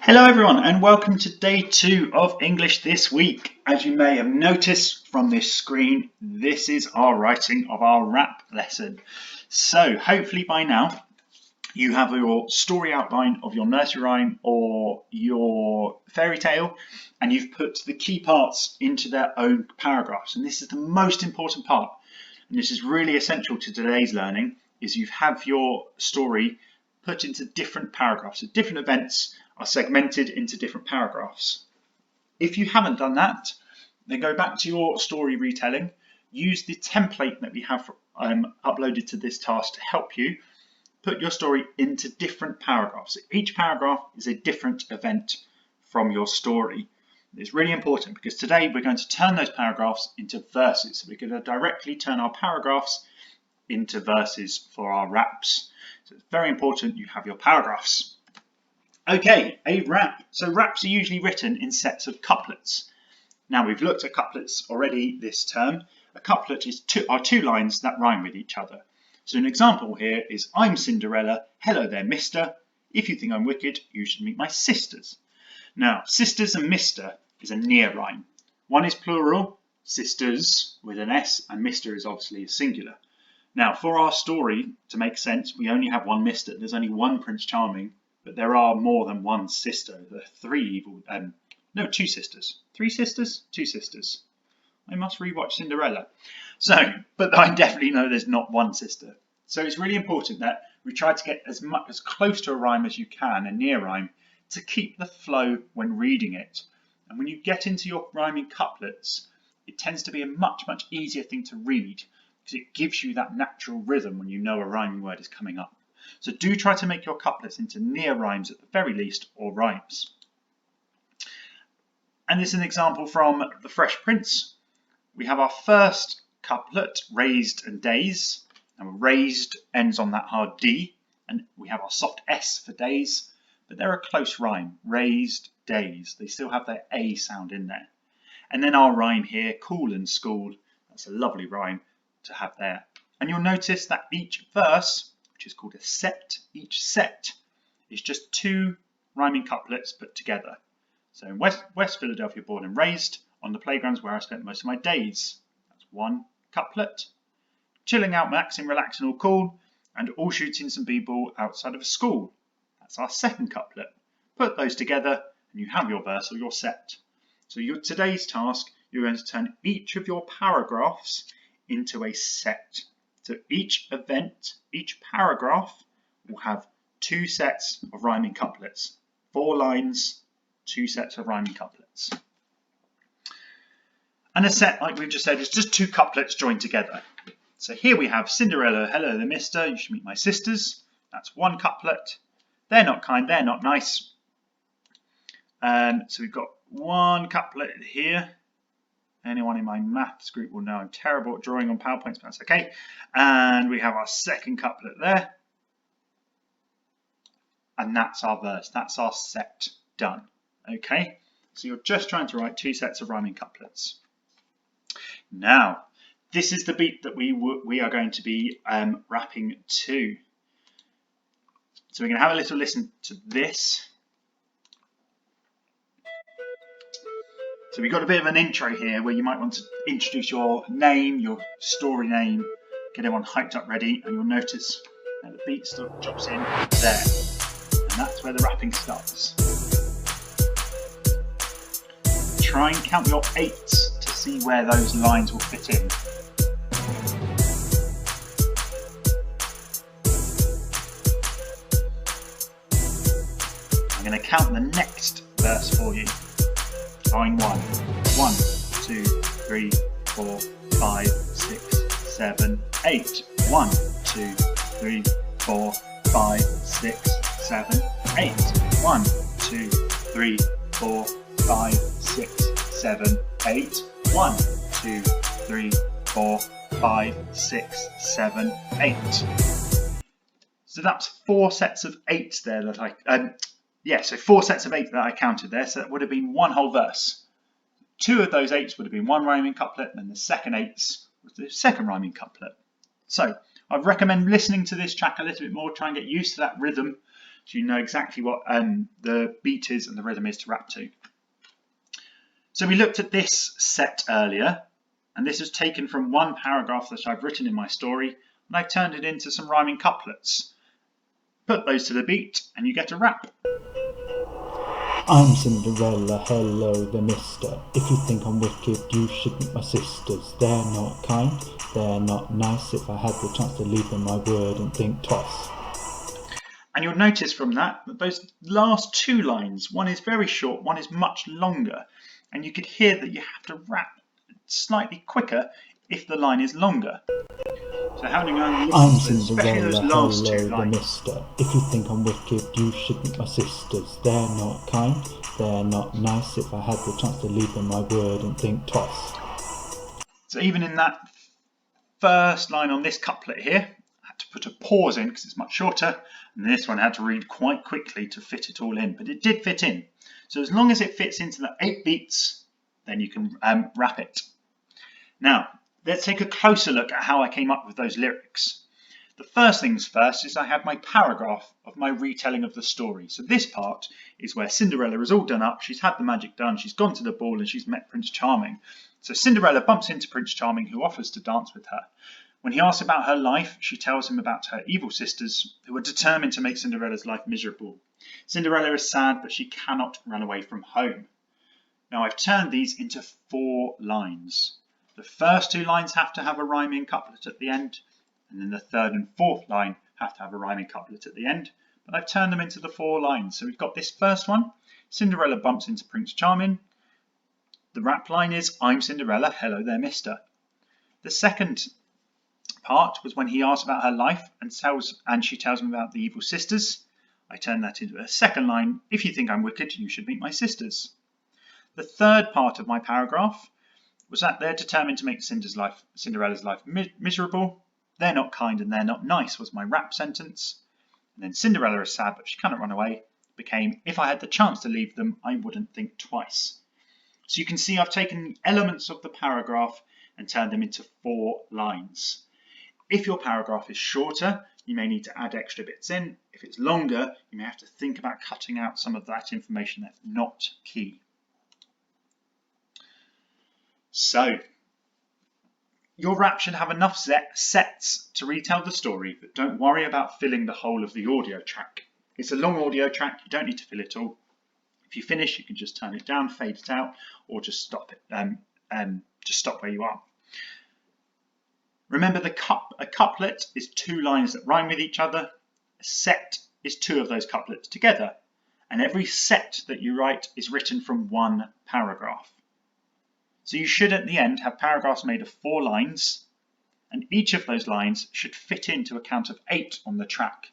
Hello everyone and welcome to day 2 of English this week. As you may have noticed from this screen, this is our writing of our rap lesson. So hopefully by now you have your story outline of your nursery rhyme or your fairy tale and you've put the key parts into their own paragraphs. And this is the most important part, and this is really essential to today's learning, is you have your story put into different paragraphs. So different events are segmented into different paragraphs. If you haven't done that, then go back to your story retelling, use the template that we have uploaded to this task to help you put your story into different paragraphs. Each paragraph is a different event from your story. It's really important because today we're going to turn those paragraphs into verses. So we're going to directly turn our paragraphs into verses for our raps. So it's very important you have your paragraphs. Okay, a rap. So raps are usually written in sets of couplets. Now we've looked at couplets already this term. A couplet are two lines that rhyme with each other. So an example here is, I'm Cinderella, hello there mister, if you think I'm wicked you should meet my sisters. Now sisters and mister is a near rhyme. One is plural, sisters with an S, and mister is obviously a singular. Now for our story to make sense, we only have one mister. There's only one Prince Charming, but there are more than one sister. There are two sisters. Three sisters? Two sisters. I must rewatch Cinderella. So, but I definitely know there's not one sister. So it's really important that we try to get as close to a rhyme as you can, a near rhyme, to keep the flow when reading it. And when you get into your rhyming couplets, it tends to be a much easier thing to read because it gives you that natural rhythm when you know a rhyming word is coming up. So do try to make your couplets into near rhymes at the very least, or rhymes. And this is an example from The Fresh Prince. We have our first couplet, raised and days, and raised ends on that hard D, and we have our soft S for days, but they're a close rhyme, raised days. They still have their A sound in there. And then our rhyme here, cool and school, that's a lovely rhyme to have there. And you'll notice that each verse, which is called a set, each set is just two rhyming couplets put together. So in West Philadelphia, born and raised, on the playgrounds where I spent most of my days. That's one couplet. Chilling out, maxing, relaxing, all cool, and all shooting some b-ball outside of a school. That's our second couplet. Put those together and you have your verse or your set. So today's task, you're going to turn each of your paragraphs into a set. So each event, each paragraph will have two sets of rhyming couplets. 4 lines, 2 sets of rhyming couplets. And a set, like we've just said, is just 2 couplets joined together. So here we have Cinderella, hello there mister, you should meet my sisters. That's one couplet. They're not kind, they're not nice. So we've got one couplet here. Anyone in my maths group will know I'm terrible at drawing on PowerPoints, but that's okay. And we have our second couplet there. And that's our verse, that's our set done. Okay, so you're just trying to write 2 sets of rhyming couplets. Now, this is the beat that we are going to be rapping to. So we're going to have a little listen to this. So we've got a bit of an intro here where you might want to introduce your name, your story name, get everyone hyped up ready, and you'll notice that the beat still drops in there. And that's where the rapping starts. Try and count your 8s to see where those lines will fit in. I'm going to count the next verse for you. Line 1. 1, 2, 3, 4, 5, 6, 7, 8. 1, 2, 3, 4, 5, 6, 7, 8. 1, 2, 3, 4, 5, 6, 7, 8. 1, 2, 3, 4, 5, 6, 7, 8. So that's 4 sets of 8 there that so 4 sets of 8 that I counted there, so that would have been one whole verse. 2 of those 8s would have been one rhyming couplet, and the second 8s was the second rhyming couplet. So I'd recommend listening to this track a little bit more, try and get used to that rhythm, so you know exactly what the beat is and the rhythm is to rap to. So we looked at this set earlier, and this is taken from one paragraph that I've written in my story, and I've turned it into some rhyming couplets. Put those to the beat and you get a rap. I'm Cinderella, hello there mister. If you think I'm wicked, you should meet my sisters. They're not kind, they're not nice. If I had the chance to leave them, I wouldn't think twice. And you'll notice from that those last two lines, one is very short, one is much longer. And you could hear that you have to rap slightly quicker if the line is longer. So having a listen to especially those last two lines. Mister. If you think I'm wicked, you should meet my sisters. They're not kind, they're not nice. If I had the chance to leave them, I wouldn't think twice. So even in that first line on this couplet here, I had to put a pause in because it's much shorter, and this one I had to read quite quickly to fit it all in, but it did fit in. So as long as it fits into the 8 beats, then you can rap it. Now, let's take a closer look at how I came up with those lyrics. The first things first is I had my paragraph of my retelling of the story. So this part is where Cinderella is all done up, she's had the magic done, she's gone to the ball and she's met Prince Charming. So Cinderella bumps into Prince Charming, who offers to dance with her. When he asks about her life, she tells him about her evil sisters who are determined to make Cinderella's life miserable. Cinderella is sad, but she cannot run away from home. Now I've turned these into 4 lines. The first 2 lines have to have a rhyming couplet at the end, and then the third and fourth line have to have a rhyming couplet at the end, but I've turned them into the 4 lines. So we've got this first one, Cinderella bumps into Prince Charming. The rap line is, I'm Cinderella, hello there mister. The second part was when he asks about her life and she tells him about the evil sisters. I turn that into a second line, if you think I'm wicked, you should meet my sisters. The third part of my paragraph was that they're determined to make Cinderella's life miserable. They're not kind and they're not nice was my rap sentence. And then Cinderella is sad but she cannot run away became, if I had the chance to leave them, I wouldn't think twice. So you can see I've taken elements of the paragraph and turned them into 4 lines. If your paragraph is shorter, you may need to add extra bits in. If it's longer, you may have to think about cutting out some of that information that's not key. So, your rap should have enough sets to retell the story, but don't worry about filling the whole of the audio track. It's a long audio track, you don't need to fill it all. If you finish, you can just turn it down, fade it out, or just stop it. Just stop where you are. Remember, a couplet is 2 lines that rhyme with each other. A set is 2 of those couplets together, and every set that you write is written from 1 paragraph. So you should at the end have paragraphs made of 4 lines, and each of those lines should fit into a count of 8 on the track,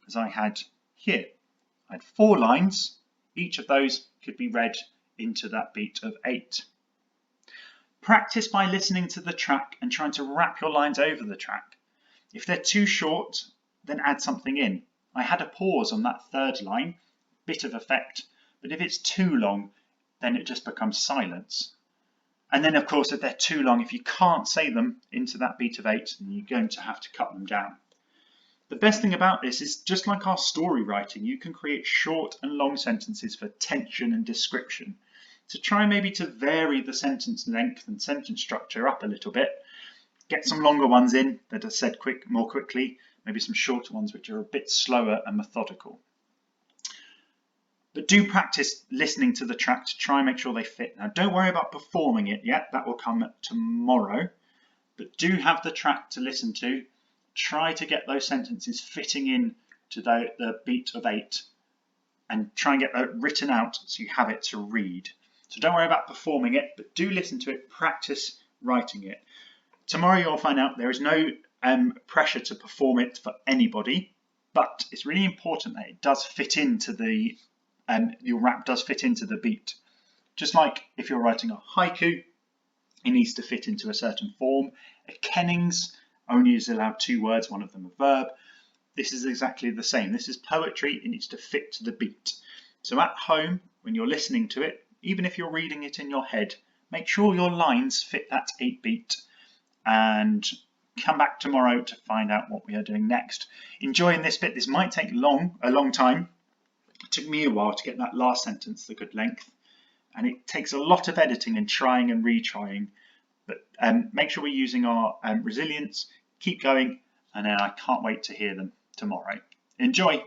as I had here. I had 4 lines, each of those could be read into that beat of 8. Practice by listening to the track and trying to rap your lines over the track. If they're too short, then add something in. I had a pause on that 3rd line, bit of effect, but if it's too long, then it just becomes silence. And then of course, if they're too long, if you can't say them into that beat of 8, then you're going to have to cut them down. The best thing about this is, just like our story writing, you can create short and long sentences for tension and description. So try maybe to vary the sentence length and sentence structure up a little bit. Get some longer ones in that are said more quickly, maybe some shorter ones which are a bit slower and methodical. But do practice listening to the track to try and make sure they fit. Now don't worry about performing it yet, that will come tomorrow. But do have the track to listen to. Try to get those sentences fitting in to the beat of 8 and try and get that written out so you have it to read. So don't worry about performing it, but do listen to it, practice writing it. Tomorrow you'll find out there is no pressure to perform it for anybody, but it's really important that it does fit into your rap does fit into the beat. Just like if you're writing a haiku, it needs to fit into a certain form. A kennings only is allowed 2 words, one of them a verb. This is exactly the same. This is poetry, it needs to fit to the beat. So at home, when you're listening to it, even if you're reading it in your head, make sure your lines fit that 8 beat, and come back tomorrow to find out what we are doing next. Enjoying this bit. This might take a long time, It took me a while to get that last sentence the good length, and it takes a lot of editing and trying and retrying. But make sure we're using our resilience, keep going, and then I can't wait to hear them tomorrow. Enjoy!